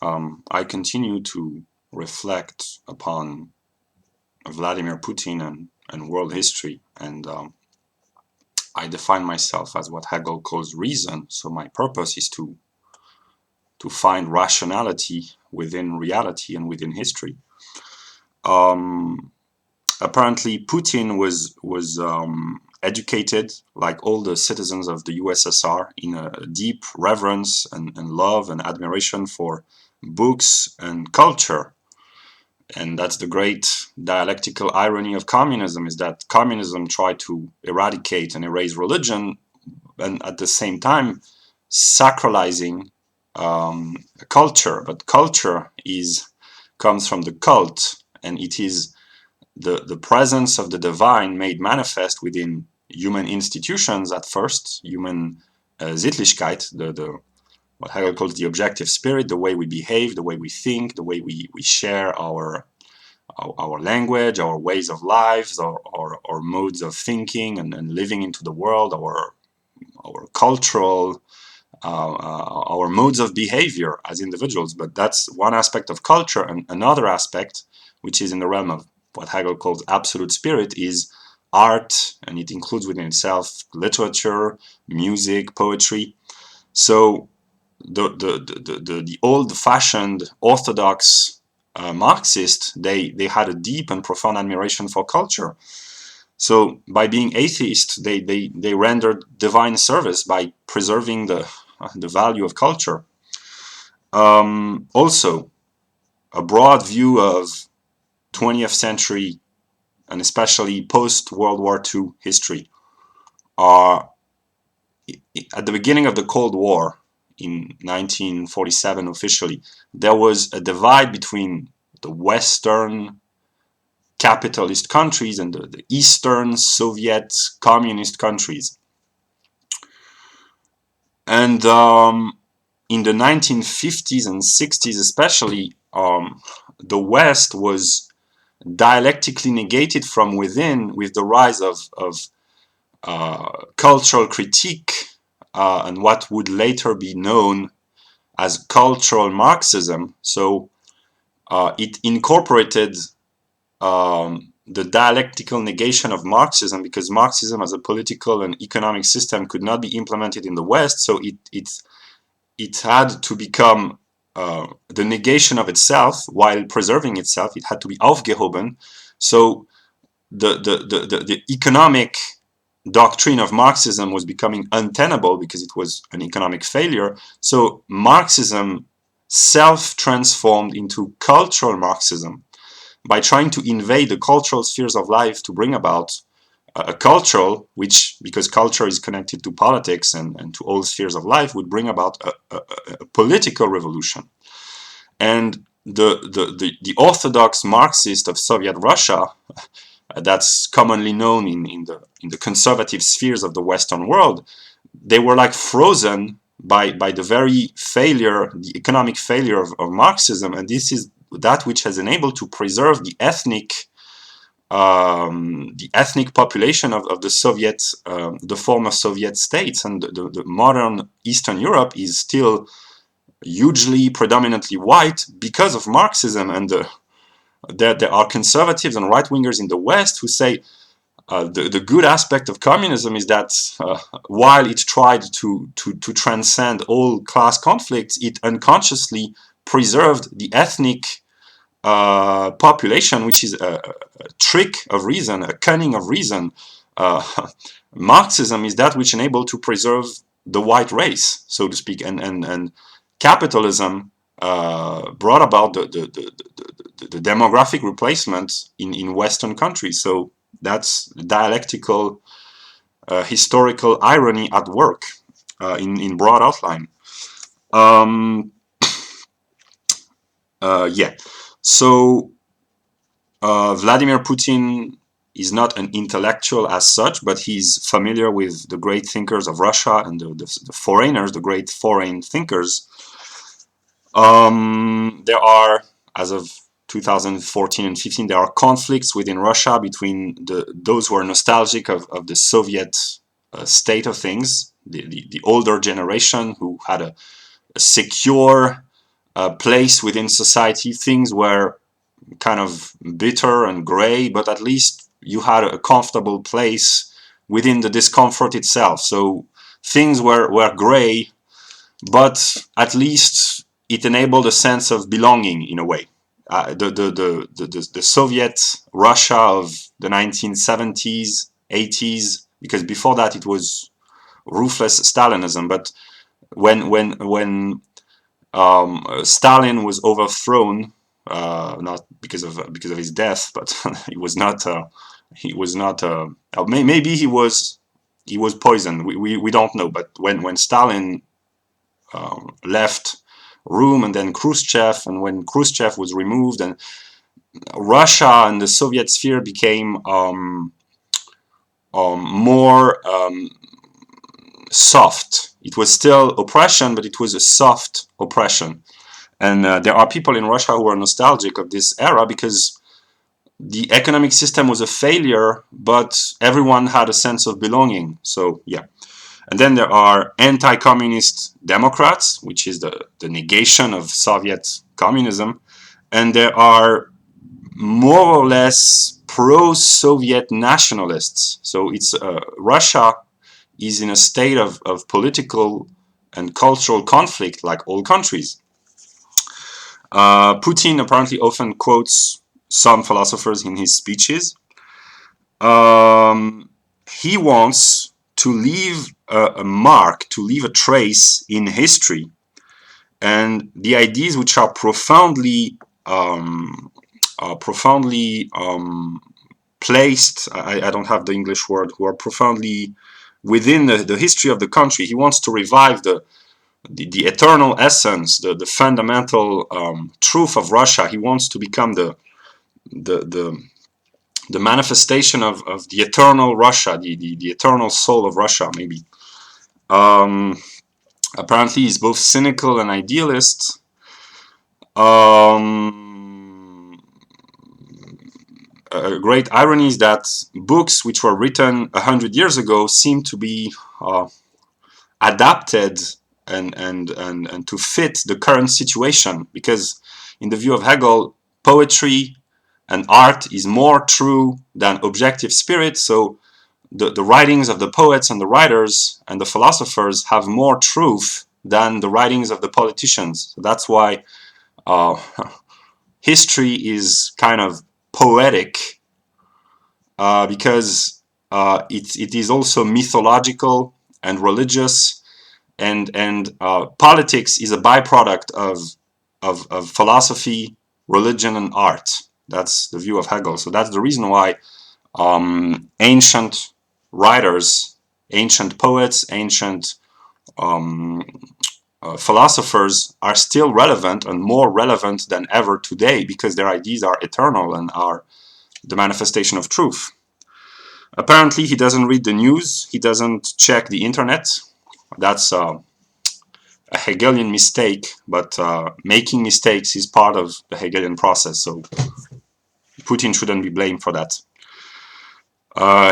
I continue to reflect upon Vladimir Putin and world history, and I define myself as what Hegel calls reason. So my purpose is to find rationality within reality and within history. Um, Apparently, Putin was educated, like all the citizens of the USSR, in a deep reverence and love and admiration for books and culture. And that's the great dialectical irony of communism, is that communism tried to eradicate and erase religion, and at the same time sacralizing culture. But culture comes from the cult, and it is the presence of the divine made manifest within human institutions at first, human Sittlichkeit, the what Hegel calls the objective spirit, the way we behave, the way we think, the way we share our language, our ways of lives, our modes of thinking and living into the world, our cultural, our modes of behavior as individuals. But that's one aspect of culture, and another aspect, which is in the realm of what Hegel calls absolute spirit, is art, and it includes within itself literature, music, poetry. So the old-fashioned orthodox Marxist, they had a deep and profound admiration for culture. So by being atheist, they rendered divine service by preserving the value of culture. Also, a broad view of 20th century and especially post-World War II history are at the beginning of the Cold War in 1947 officially, there was a divide between the Western capitalist countries and the Eastern Soviet communist countries. And in the 1950s and 60s especially, the West was dialectically negated from within with the rise of cultural critique and what would later be known as cultural Marxism. So it incorporated the dialectical negation of Marxism, because Marxism as a political and economic system could not be implemented in the West, so it had to become the negation of itself while preserving itself. It had to be aufgehoben. So the economic doctrine of Marxism was becoming untenable because it was an economic failure. So Marxism self-transformed into cultural Marxism by trying to invade the cultural spheres of life to bring about a cultural, which, because culture is connected to politics and to all spheres of life, would bring about a political revolution. And the orthodox Marxist of Soviet Russia, that's commonly known in the conservative spheres of the Western world, they were like frozen by the very failure, the economic failure of Marxism, and this is that which has enabled to preserve the ethnic population of the Soviet, the former Soviet states, and the modern Eastern Europe is still hugely predominantly white because of Marxism. And there are conservatives and right-wingers in the West who say the good aspect of communism is that while it tried to transcend all class conflicts, it unconsciously preserved the ethnic population, which is a trick of reason, a cunning of reason. Marxism is that which enabled to preserve the white race, so to speak, and capitalism brought about the demographic replacement in Western countries. So that's dialectical, historical irony at work in broad outline. Yeah. So Vladimir Putin is not an intellectual as such, but he's familiar with the great thinkers of Russia and the foreigners, the great foreign thinkers. There are, as of 2014 and 15, there are conflicts within Russia between those who are nostalgic of the Soviet state of things, the older generation who had a secure place within society. Things were kind of bitter and gray, but at least you had a comfortable place within the discomfort itself. So things were gray, but at least it enabled a sense of belonging in a way. The Soviet Russia of the 1970s, 80s, because before that it was ruthless Stalinism. But when Stalin was overthrown, not because of his death, but he was not maybe he was poisoned. We don't know. But when Stalin left room, and then Khrushchev, and when Khrushchev was removed, and Russia and the Soviet sphere became more soft. It was still oppression, but it was a soft oppression. And there are people in Russia who are nostalgic of this era because the economic system was a failure, but everyone had a sense of belonging. So, yeah. And then there are anti-communist Democrats, which is the negation of Soviet communism. And there are more or less pro-Soviet nationalists. So it's Russia is in a state of political and cultural conflict like all countries. Putin apparently often quotes some philosophers in his speeches. He wants to leave a mark, to leave a trace in history, and the ideas which are profoundly placed, I don't have the English word, who are profoundly within the history of the country. He wants to revive the eternal essence, the fundamental truth of Russia. He wants to become the manifestation of the eternal Russia, the eternal soul of Russia, maybe. Apparently, he's both cynical and idealist. A great irony is that books which were written 100 years ago seem to be adapted and to fit the current situation, because in the view of Hegel, poetry and art is more true than objective spirit. So the writings of the poets and the writers and the philosophers have more truth than the writings of the politicians. So that's why history is kind of poetic, because it is also mythological and religious, and politics is a byproduct of philosophy, religion, and art. That's the view of Hegel. So that's the reason why ancient writers, ancient poets, ancient philosophers are still relevant, and more relevant than ever today, because their ideas are eternal and are the manifestation of truth. Apparently, he doesn't read the news. He doesn't check the internet. That's a Hegelian mistake, but making mistakes is part of the Hegelian process, so Putin shouldn't be blamed for that.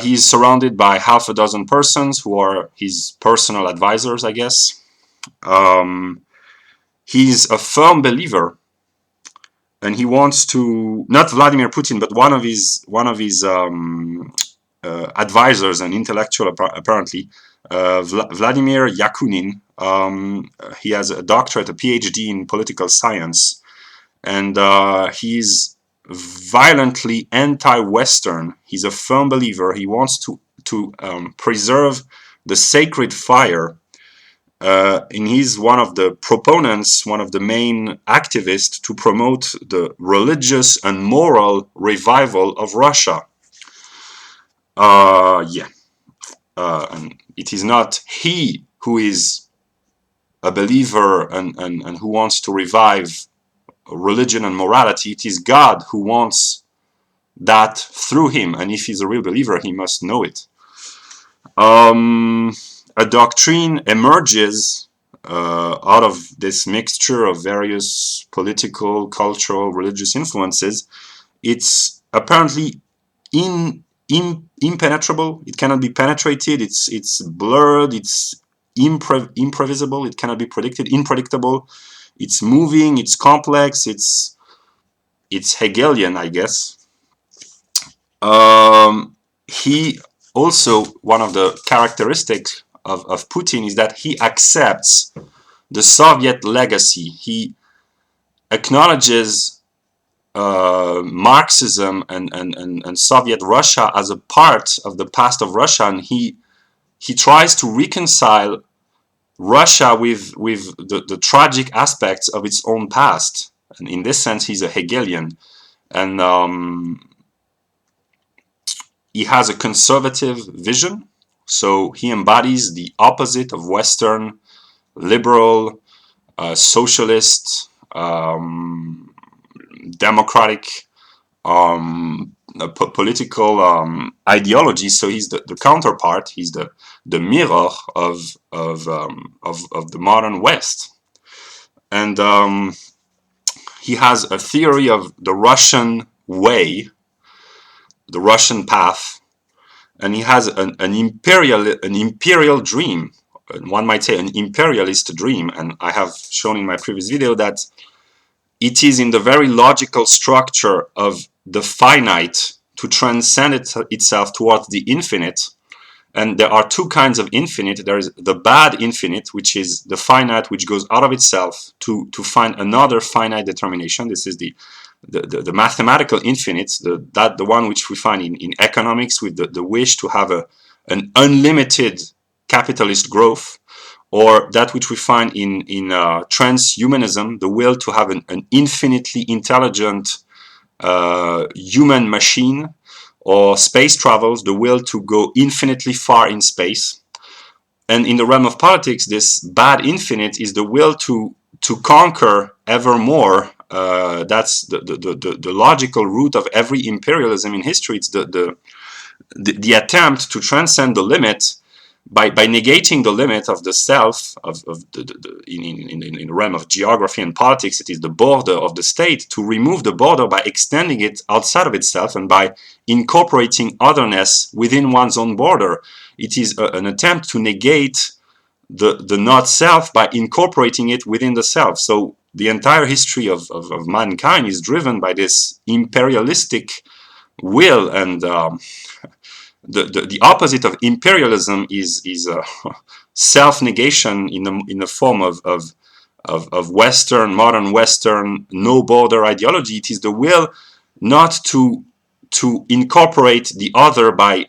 He's surrounded by half a dozen persons who are his personal advisors, I guess. He's a firm believer, and he wants to, not Vladimir Putin, but one of his advisors and intellectual, apparently, Vladimir Yakunin. He has a doctorate, a PhD in political science, and he's violently anti-Western. He's a firm believer. He wants to preserve the sacred fire. And he's one of the proponents, one of the main activists to promote the religious and moral revival of Russia. And it is not he who is a believer and who wants to revive religion and morality. It is God who wants that through him, and if he's a real believer, he must know it. A doctrine emerges out of this mixture of various political, cultural, religious influences. It's apparently impenetrable. It cannot be penetrated. It's blurred. It's imprevisible. It cannot be predicted. Unpredictable. It's moving, it's complex, it's Hegelian, I guess. He also, one of the characteristics of Putin is that he accepts the Soviet legacy. He acknowledges Marxism and Soviet Russia as a part of the past of Russia, and he tries to reconcile Russia with the tragic aspects of its own past. And in this sense, he's a Hegelian, and he has a conservative vision. So he embodies the opposite of Western liberal, socialist, democratic political ideology. So he's the counterpart. He's the mirror of the modern West, and he has a theory of the Russian way, the Russian path, and he has an imperial dream. One might say an imperialist dream, and I have shown in my previous video that it is in the very logical structure of the finite to transcend itself towards the infinite. And there are two kinds of infinite. There is the bad infinite, which is the finite which goes out of itself to find another finite determination. This is the mathematical infinite, the one which we find in economics, with the wish to have an unlimited capitalist growth, or that which we find in transhumanism, the will to have an infinitely intelligent human machine, or space travels, the will to go infinitely far in space. And in the realm of politics, this bad infinite is the will to conquer ever more. That's the logical root of every imperialism in history. It's the attempt to transcend the limit by negating the limit of the self, in the realm of geography and politics, it is the border of the state, to remove the border by extending it outside of itself and by incorporating otherness within one's own border. It is an attempt to negate the not self by incorporating it within the self. So the entire history of mankind is driven by this imperialistic will, and the opposite of imperialism is self-negation in the form of Western, modern Western, no border ideology. It is the will not to incorporate the other by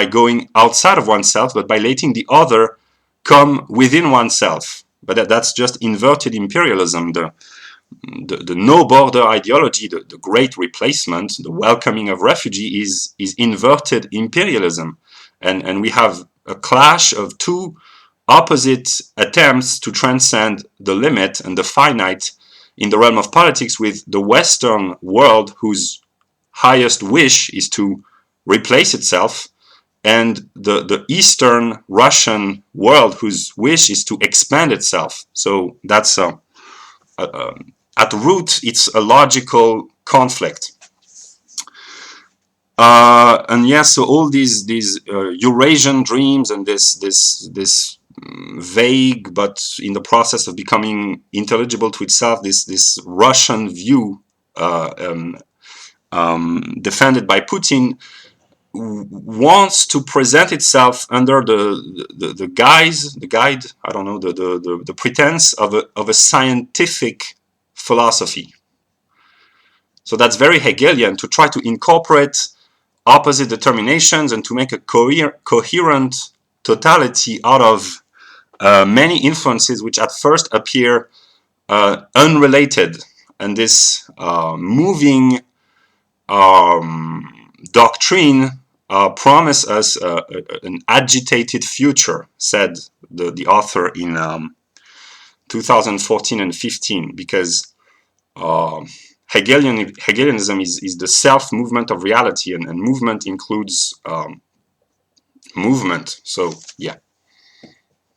going outside of oneself, but by letting the other come within oneself. But that's just inverted imperialism. The no border ideology, the great replacement, the welcoming of refugee is inverted imperialism, and we have a clash of two opposite attempts to transcend the limit and the finite in the realm of politics, with the Western world whose highest wish is to replace itself, and the Eastern Russian world whose wish is to expand itself. So that's at root, it's a logical conflict. And yes, so all these Eurasian dreams and this vague, but in the process of becoming intelligible to itself, this Russian view defended by Putin wants to present itself under the guide, I don't know, the pretense of a scientific philosophy. So that's very Hegelian, to try to incorporate opposite determinations and to make a coherent totality out of many influences which at first appear unrelated. And this moving doctrine promise us an agitated future, said the author in 2014 and 15, because Hegelianism is the self-movement of reality, and movement includes movement. So yeah.